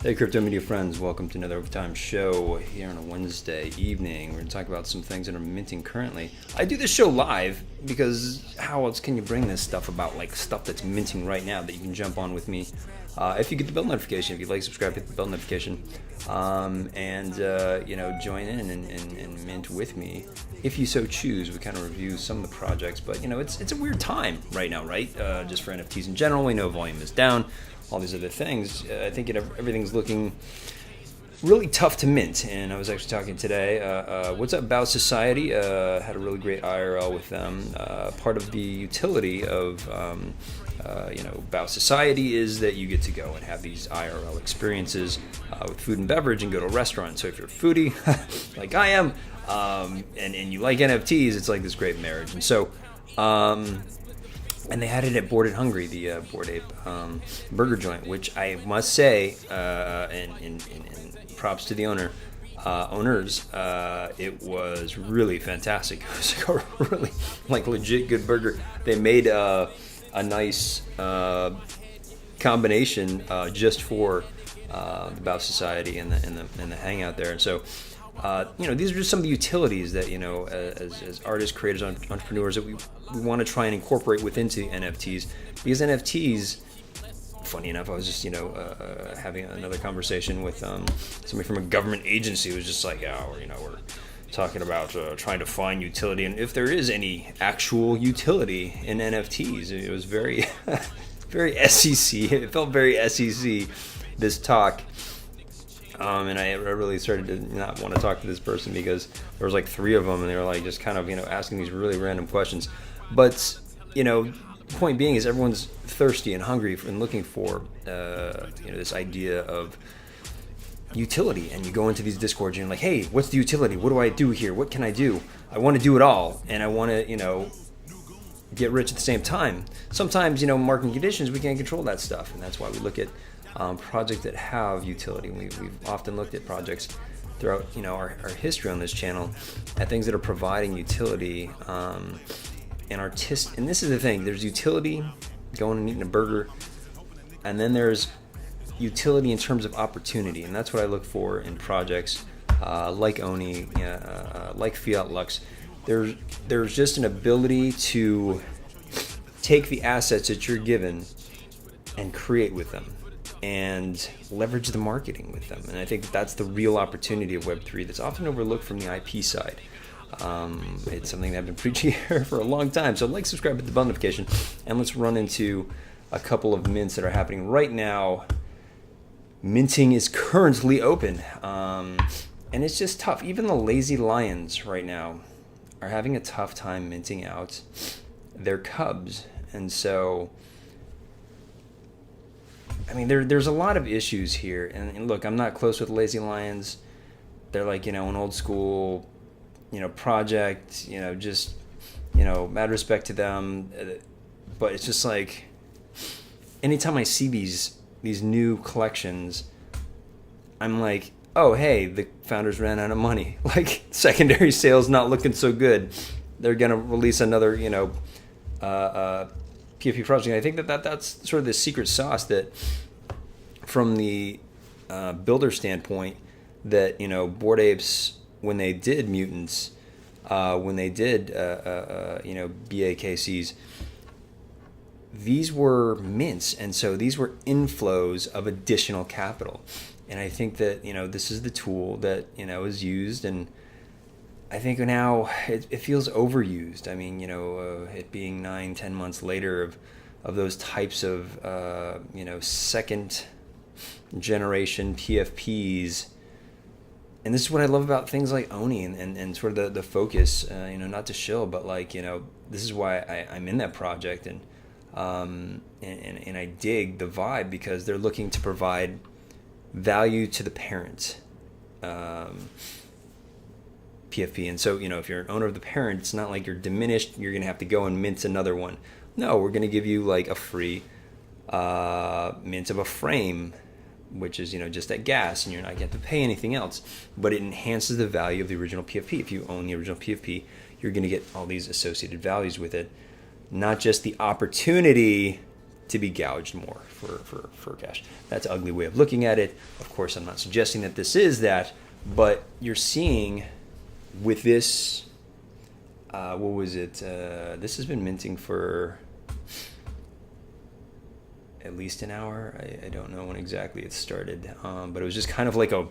Hey, crypto media friends, welcome to another Overtime show here on a Wednesday evening. We're going to talk about some things that are minting currently. I do this show live because how else can you bring this stuff about like stuff that's minting right now that you can jump on with me? If you get the bell notification, if you'd like, subscribe, hit the bell notification, and join in and mint with me if you so choose. We kind of review some of the projects, but it's a weird time right now, right? Just for NFTs in general, we know volume is down. All these other things, I think everything's looking really tough to mint. And I was actually talking today, what's up, Bao Society? Had a really great IRL with them. Part of the utility of Bao Society is that you get to go and have these IRL experiences with food and beverage and go to a restaurant. So if you're a foodie, like I am, and you like NFTs, it's like this great marriage. And so and they had it at Bored and Hungry, the Bored Ape burger joint, which I must say, and props to the owners, it was really fantastic. It was like a really legit good burger. They made a nice combination just for the Bao Society and the hangout there, and so. These are just some of the utilities that, as artists, creators, entrepreneurs that we want to try and incorporate into NFTs. Because NFTs, funny enough, I was just, having another conversation with somebody from a government agency who was just like, we're talking about trying to find utility. And if there is any actual utility in NFTs, it was very, very SEC. It felt very SEC, this talk. And I really started to not want to talk to this person because there was like three of them and they were like just kind of, asking these really random questions. But, the point being is everyone's thirsty and hungry and looking for, this idea of utility. And you go into these Discords and you're like, hey, what's the utility? What do I do here? What can I do? I want to do it all. And I want to, get rich at the same time. Sometimes, market conditions, we can't control that stuff. And that's why we look at projects that have utility. We've often looked at projects throughout our history on this channel at things that are providing utility and and this is the thing, there's utility going and eating a burger, and then there's utility in terms of opportunity, and that's what I look for in projects like Oni, like Fiat Lux. There's just an ability to take the assets that you're given and create with them and leverage the marketing with them. And I think that's the real opportunity of Web3 that's often overlooked from the IP side. It's something that I've been preaching here for a long time. So subscribe, hit the bell notification, and let's run into a couple of mints that are happening right now. Minting is currently open, and it's just tough. Even the lazy lions right now are having a tough time minting out their cubs. And so there's a lot of issues here, and look, I'm not close with Lazy Lions. They're like, an old school, project, mad respect to them. But it's just like, anytime I see these new collections, I'm like, oh, hey, the founders ran out of money. Like, secondary sales not looking so good. They're going to release another, PFP project. I think that's sort of the secret sauce that, from the builder standpoint, that Bored Apes, when they did mutants, when they did BAKCs, these were mints, and so these were inflows of additional capital. And I think that this is the tool that is used, and I think now it feels overused. I mean, it being 9-10 months later of those types of second generation PFPs. And this is what I love about things like Oni and sort of the focus, not to shill, but this is why I'm in that project, and I dig the vibe because they're looking to provide value to the parent. PFP. And so, if you're an owner of the parent, it's not like you're diminished, you're going to have to go and mint another one. No, we're going to give you a free mint of a frame, which is, just that gas, and you're not going to have to pay anything else. But it enhances the value of the original PFP. If you own the original PFP, you're going to get all these associated values with it. Not just the opportunity to be gouged more for cash. That's an ugly way of looking at it. Of course, I'm not suggesting that this is that, but you're seeing with this, what was it? This has been minting for at least an hour. I don't know when exactly it started, but it was just kind of like a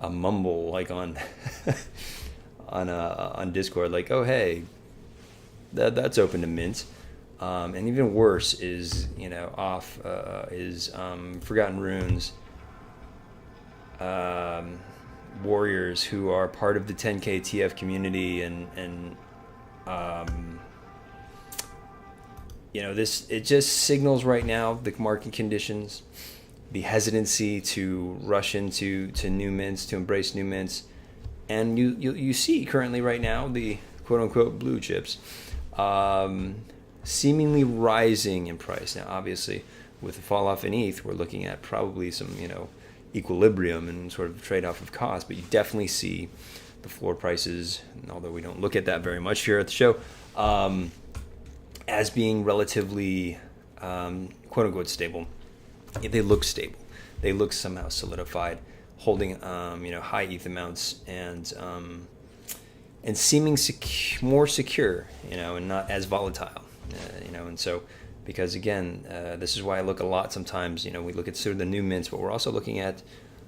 mumble, like on on Discord, like, oh hey, that's open to mint. And even worse is, Forgotten Runes warriors who are part of the 10KTF community, and it just signals right now the market conditions, the hesitancy to rush into new mints, to embrace new mints, and you see currently right now the quote unquote blue chips seemingly rising in price. Now, obviously, with the fall off in ETH, we're looking at probably some equilibrium and sort of trade off of cost, but you definitely see the floor prices, although we don't look at that very much here at the show, as being relatively quote unquote stable. They look stable. They look somehow solidified, holding high ETH amounts and seeming more secure, and not as volatile, and so, because again, this is why I look a lot sometimes, we look at sort of the new mints, but we're also looking at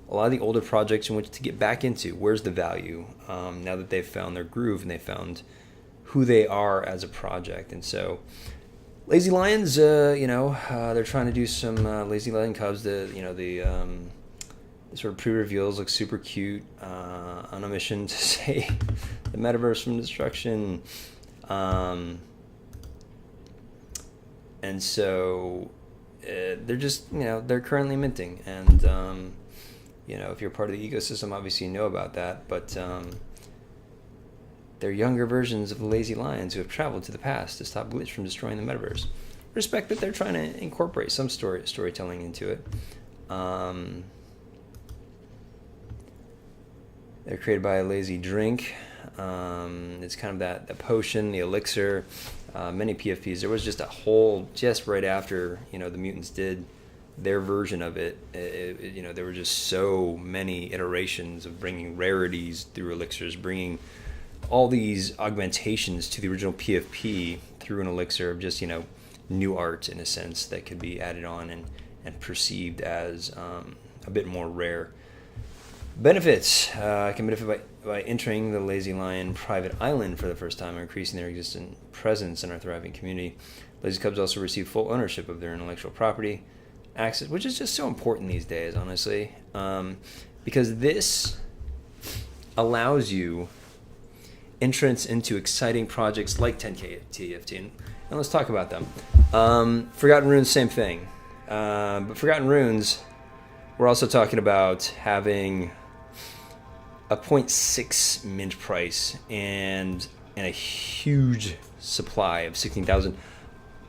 a lot of the older projects in which to get back into. Where's the value now that they've found their groove and they found who they are as a project? And so Lazy Lions, they're trying to do some Lazy Lion Cubs. The sort of pre-reveals look super cute, on a mission to say the metaverse from destruction. And so they're just, they're currently minting. And, if you're part of the ecosystem, obviously you know about that. But they're younger versions of the Lazy Lions who have traveled to the past to stop Glitch from destroying the metaverse. Respect that they're trying to incorporate some storytelling into it. They're created by a Lazy Drink. It's kind of that potion, the elixir, many PFPs. There was just a whole, just right after, the mutants did their version of it, there were just so many iterations of bringing rarities through elixirs, bringing all these augmentations to the original PFP through an elixir of just, new art in a sense that could be added on and perceived as a bit more rare. Benefits can benefit by entering the Lazy Lion private island for the first time, or increasing their existing presence in our thriving community. Lazy Cubs also receive full ownership of their intellectual property, access, which is just so important these days, honestly, because this allows you entrance into exciting projects like 10KTF, and let's talk about them. Forgotten Runes, same thing, but Forgotten Runes, we're also talking about having a 0.6 mint price and a huge supply of 16,000.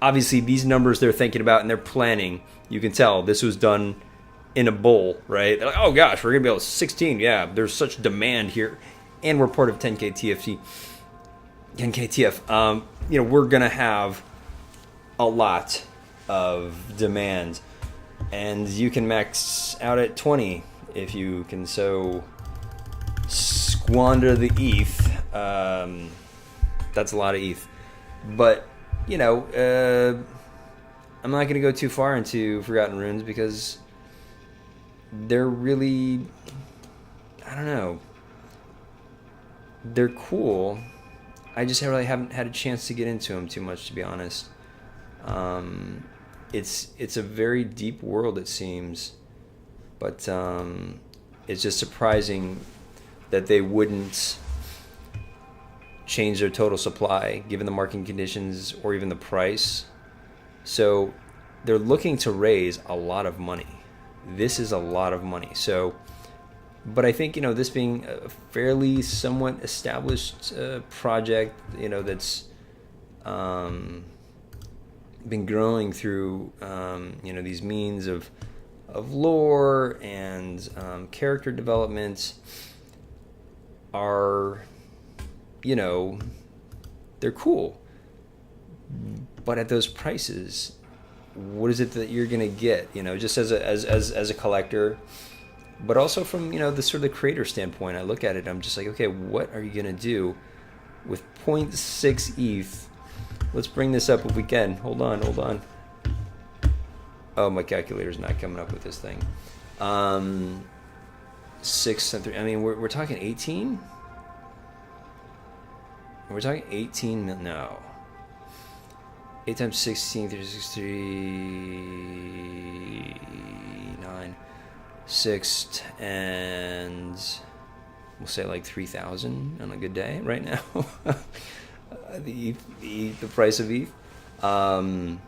Obviously, these numbers they're thinking about and they're planning, you can tell this was done in a bull, right? They're like, oh gosh, we're going to be able to 16. Yeah, there's such demand here. And we're part of 10KTF. We're going to have a lot of demand. And you can max out at 20 if you can so squander the ETH. That's a lot of ETH. But, I'm not going to go too far into Forgotten Runes because they're really, I don't know, they're cool. I just really haven't had a chance to get into them too much, to be honest. It's a very deep world, it seems, but it's just surprising that they wouldn't change their total supply given the market conditions or even the price. So they're looking to raise a lot of money. This is a lot of money. So, but I think, this being a fairly somewhat established project, that's been growing through, these means of lore and character development are, they're cool. But at those prices, what is it that you're going to get, just as a collector, but also from, the sort of the creator standpoint. I look at it, I'm just like, okay, what are you going to do with 0.6 ETH? Let's bring this up if we can. Hold on. Oh, my calculator's not coming up with this thing. 6 and 3. I mean, we're talking 18. We're talking 18. No. 8 times 16, 363, 9, 6, and we'll say like 3,000 on a good day right now. the price of ETH. That's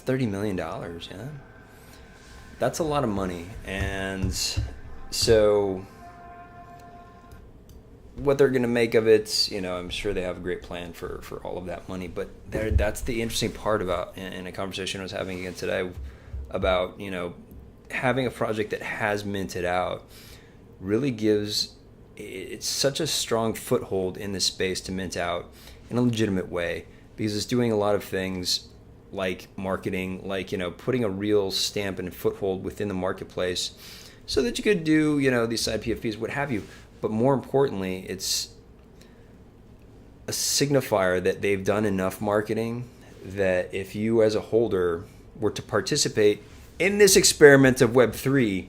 $30 million, yeah? That's a lot of money. And so what they're going to make of it, I'm sure they have a great plan for all of that money. But that's the interesting part about, in a conversation I was having again today, about, having a project that has minted out really gives, it's such a strong foothold in this space to mint out in a legitimate way, because it's doing a lot of things like marketing, like, putting a real stamp and foothold within the marketplace so that you could do, these side PFPs, what have you. But more importantly, it's a signifier that they've done enough marketing that if you as a holder were to participate in this experiment of Web3,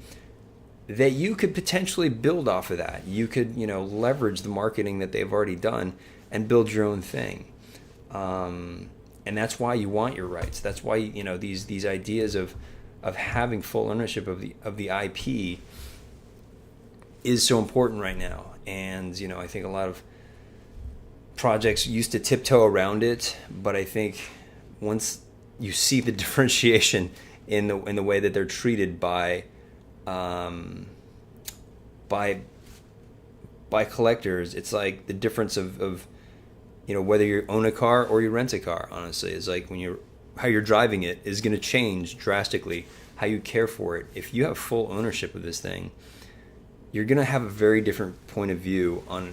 that you could potentially build off of that. You could, leverage the marketing that they've already done and build your own thing. And that's why you want your rights. That's why, these ideas of having full ownership of the IP is so important right now. And, I think a lot of projects used to tiptoe around it, but I think once you see the differentiation in the way that they're treated by collectors, it's like the difference of whether you own a car or you rent a car. Honestly, it's like how you're driving it is going to change drastically. How you care for it. If you have full ownership of this thing, you're going to have a very different point of view on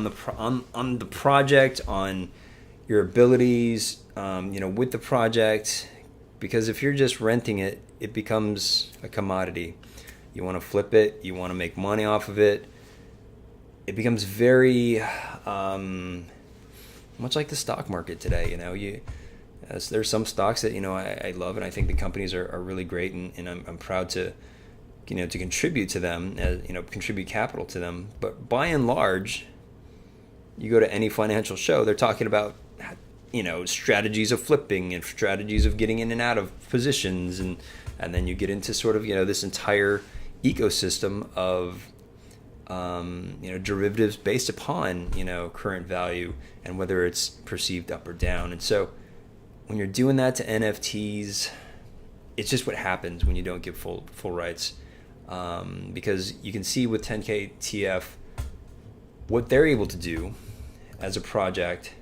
the project, on your abilities, with the project. Because if you're just renting it, it becomes a commodity. You want to flip it. You want to make money off of it. It becomes very much like the stock market today. There's some stocks that I love, and I think the companies are really great, and I'm proud to to contribute to them, contribute capital to them. But by and large, you go to any financial show, they're talking about strategies of flipping and strategies of getting in and out of positions, and then you get into sort of this entire ecosystem of derivatives based upon current value and whether it's perceived up or down. And so when you're doing that to NFTs, it's just what happens when you don't give full rights, because you can see with 10KTF what they're able to do as a project.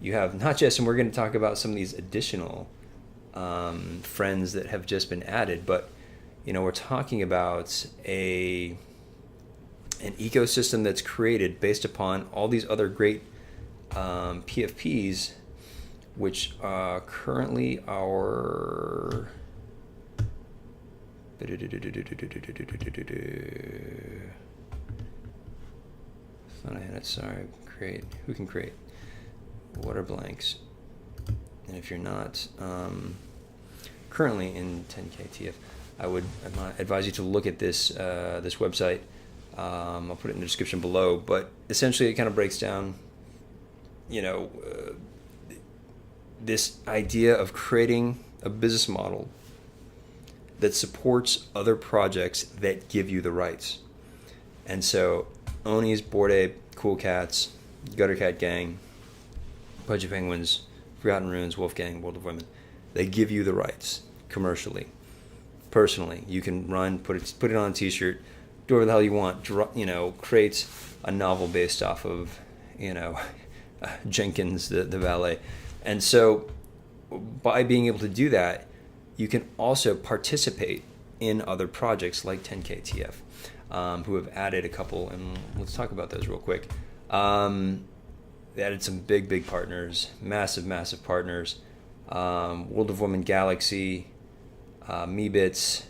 You have not just, and we're going to talk about some of these additional friends that have just been added, but we're talking about an ecosystem that's created based upon all these other great PFPs, which currently are create. Who can create? What are blanks? And if you're not currently in 10KTF, I would advise you to look at this website. I'll put it in the description below, but essentially it kind of breaks down, this idea of creating a business model that supports other projects that give you the rights. And so Oni's, Bored Ape, Cool Cats, Gutter Cat Gang, Pudgy Penguins, Forgotten Runes, Wolfgang, World of Women, they give you the rights commercially. Personally, you can put it on a t-shirt, do whatever the hell you want, create a novel based off of, Jenkins, the valet. And so by being able to do that, you can also participate in other projects like 10KTF, who have added a couple, and let's talk about those real quick. They added some big partners, massive partners. World of Women Galaxy, Meebits,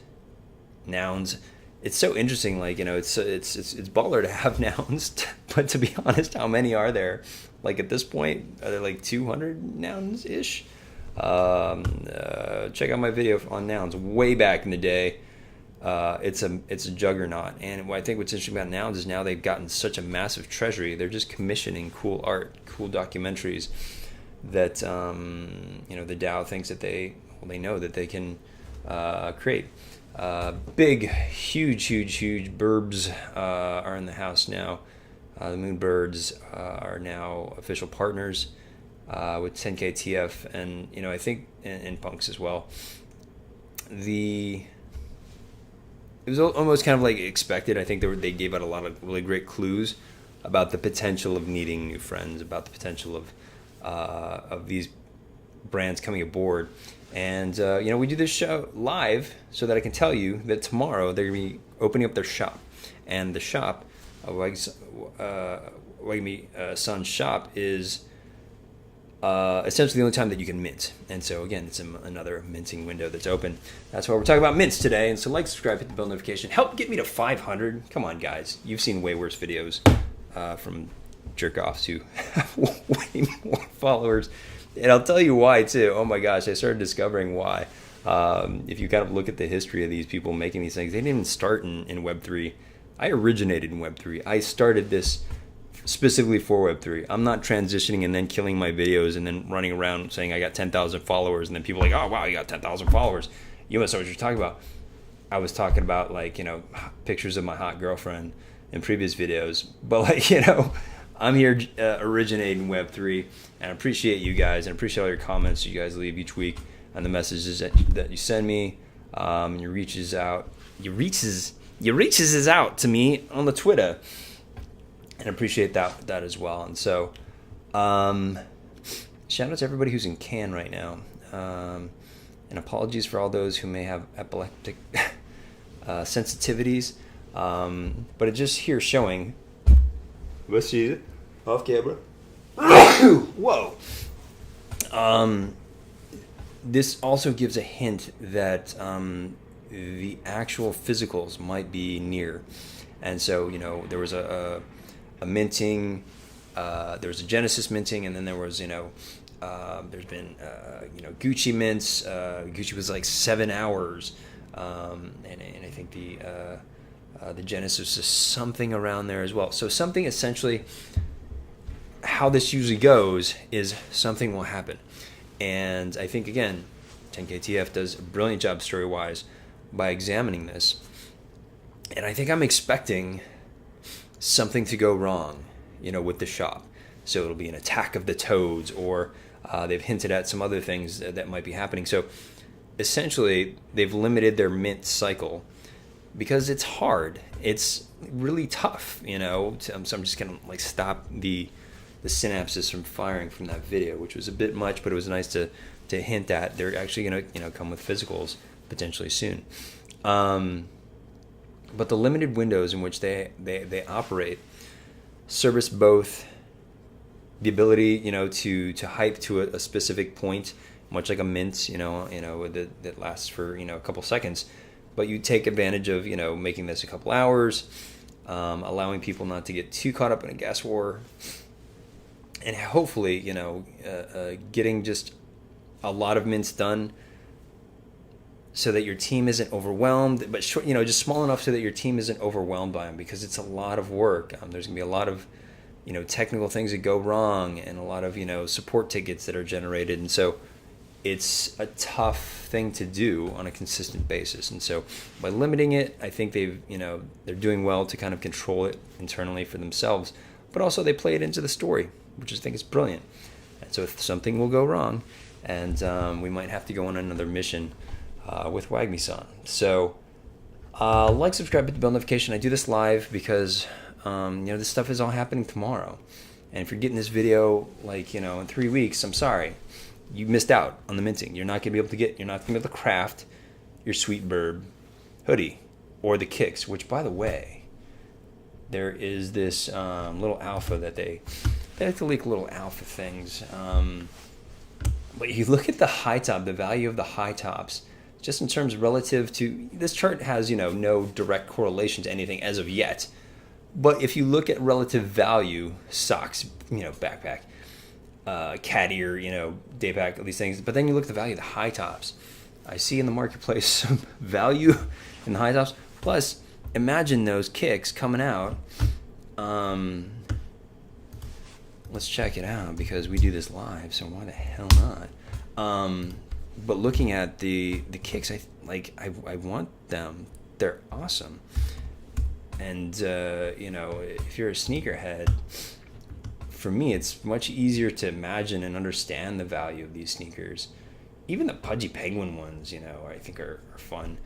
Nouns. It's so interesting, like, it's baller to have nouns, but to be honest, how many are there? Like, at this point, are there like 200 nouns ish? Check out my video on nouns way back in the day. It's a juggernaut, and I think what's interesting about nouns is now they've gotten such a massive treasury. They're just commissioning cool art, cool documentaries that the DAO thinks that they know that they can create. Big, huge burbs are in the house now. The Moonbirds are now official partners with TenKTF, and I think in Punks as well. It was almost kind of like expected. I think they gave out a lot of really great clues about the potential of needing new friends, about the potential of these brands coming aboard. And we do this show live so that I can tell you that tomorrow they're going to be opening up their shop. And the shop, Wagmi Sun's shop, is essentially the only time that you can mint. And so again, it's another minting window that's open. That's why we're talking about mints today. And so like, subscribe, hit the bell notification. Help get me to 500. Come on, guys. You've seen way worse videos from jerk-offs who have way more followers. And I'll tell you why, too. Oh, my gosh. I started discovering why. If you kind of look at the history of these people making these things, they didn't even start in Web3. I originated in Web3. I started this specifically for Web3. I'm not transitioning and then killing my videos and then running around saying I got 10,000 followers. And then people are like, oh, wow, you got 10,000 followers. You must know what you're talking about. I was talking about, like, pictures of my hot girlfriend in previous videos. But, like, I'm here originating Web3, and I appreciate you guys, and I appreciate all your comments you guys leave each week, and the messages that you send me. Your reaches out to me on the Twitter, and I appreciate that as well. And so, shout out to everybody who's in Cannes right now, and apologies for all those who may have epileptic sensitivities, but it's just here showing. Let's see it off camera. Whoa. This also gives a hint that the actual physicals might be near, and so there was a minting, there was a Genesis minting, and then there was there's been Gucci mints. Gucci was like 7 hours, and I think the Genesis is something around there as well. So something essentially, how this usually goes is something will happen. And I think, again, TenKTF does a brilliant job story-wise by examining this. And I think I'm expecting something to go wrong, with the shop. So it'll be an attack of the toads, or they've hinted at some other things that might be happening. So essentially, they've limited their mint cycle because it's hard. It's really tough, So I'm just going to stop the synapses from firing from that video, which was a bit much, but it was nice to hint at. They're actually going to come with physicals potentially soon. But the limited windows in which they operate service both the ability, to hype to a specific point, much like a mint, that lasts for a couple seconds. But you take advantage of, making this a couple hours, allowing people not to get too caught up in a gas war, and hopefully, getting just a lot of mints done so that your team isn't overwhelmed, but just small enough so that your team isn't overwhelmed by them, because it's a lot of work. There's going to be a lot of, technical things that go wrong, and a lot of, support tickets that are generated, and so it's a tough thing to do on a consistent basis. And so by limiting it, I think they're doing well to kind of control it internally for themselves, but also they play it into the story, which I think is brilliant. And so if something will go wrong, and we might have to go on another mission with Wagmi-san. So like, subscribe, hit the bell notification. I do this live because this stuff is all happening tomorrow. And if you're getting this video in 3 weeks, I'm sorry. You missed out on the minting. You're not going to be able to craft your Sweet Burb hoodie or the kicks, which, by the way, there is this little alpha that they like to leak little alpha things. But you look at the high top, the value of the high tops, just in terms relative to this chart has, no direct correlation to anything as of yet. But if you look at relative value, socks, backpack, cat ear, day pack, all these things. But then you look at the value of the high tops. I see in the marketplace some value in the high tops. Plus, imagine those kicks coming out. Let's check it out because we do this live, so why the hell not? But looking at the kicks, I want them. They're awesome. And if you're a sneakerhead, for me, it's much easier to imagine and understand the value of these sneakers. Even the Pudgy Penguin ones, I think are fun.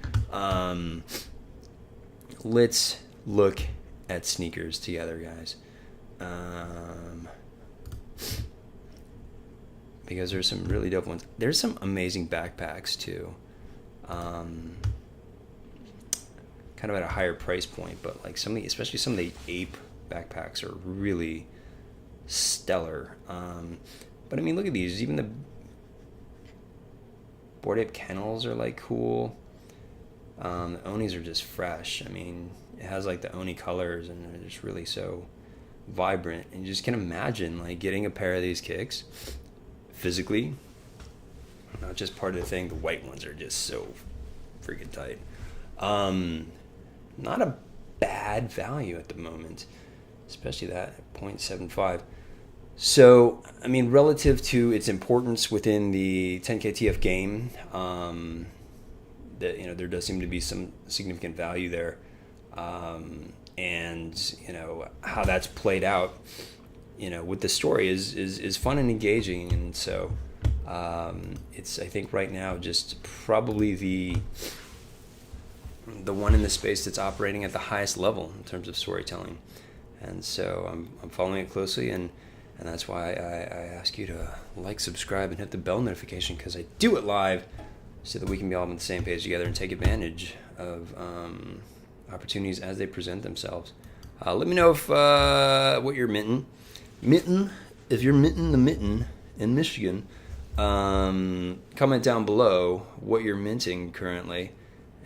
Let's look at sneakers together, guys. Because there's some really dope ones. There's some amazing backpacks too. Kind of at a higher price point, but like especially some of the ape backpacks are really stellar. But I mean, look at these. Even the Bored Ape Kennels are like cool. The Onis are just fresh. I mean, it has like the Oni colors and they're just really so vibrant. And you just can imagine like getting a pair of these kicks physically. Not just part of the thing. The white ones are just so freaking tight. Not a bad value at the moment, especially that at 0.75. So, I mean, relative to its importance within the TenKTF game, there does seem to be some significant value there, and how that's played out, with the story is fun and engaging, and so it's, I think right now just probably the one in the space that's operating at the highest level in terms of storytelling, and so I'm following it closely, and that's why I ask you to like, subscribe, and hit the bell notification, because I do it live so that we can be all on the same page together and take advantage of opportunities as they present themselves. Let me know if what you're minting, if you're minting the mitten in Michigan. Comment down below what you're minting currently,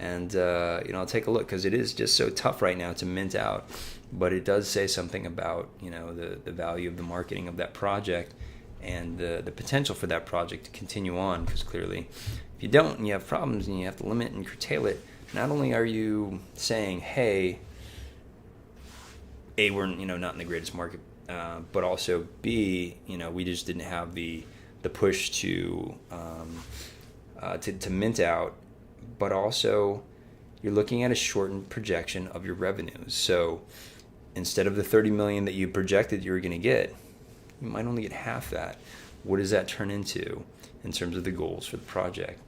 and I'll take a look, because it is just so tough right now to mint out. But it does say something about the value of the marketing of that project and the potential for that project to continue on, because clearly if you don't and you have problems and you have to limit and curtail it, not only are you saying, hey, A, we're not in the greatest market, but also B, we just didn't have the push to mint out, but also you're looking at a shortened projection of your revenues. So instead of the 30 million that you projected you were going to get, you might only get half that. What does that turn into in terms of the goals for the project?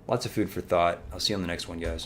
Lots of food for thought. I'll see you on the next one, guys.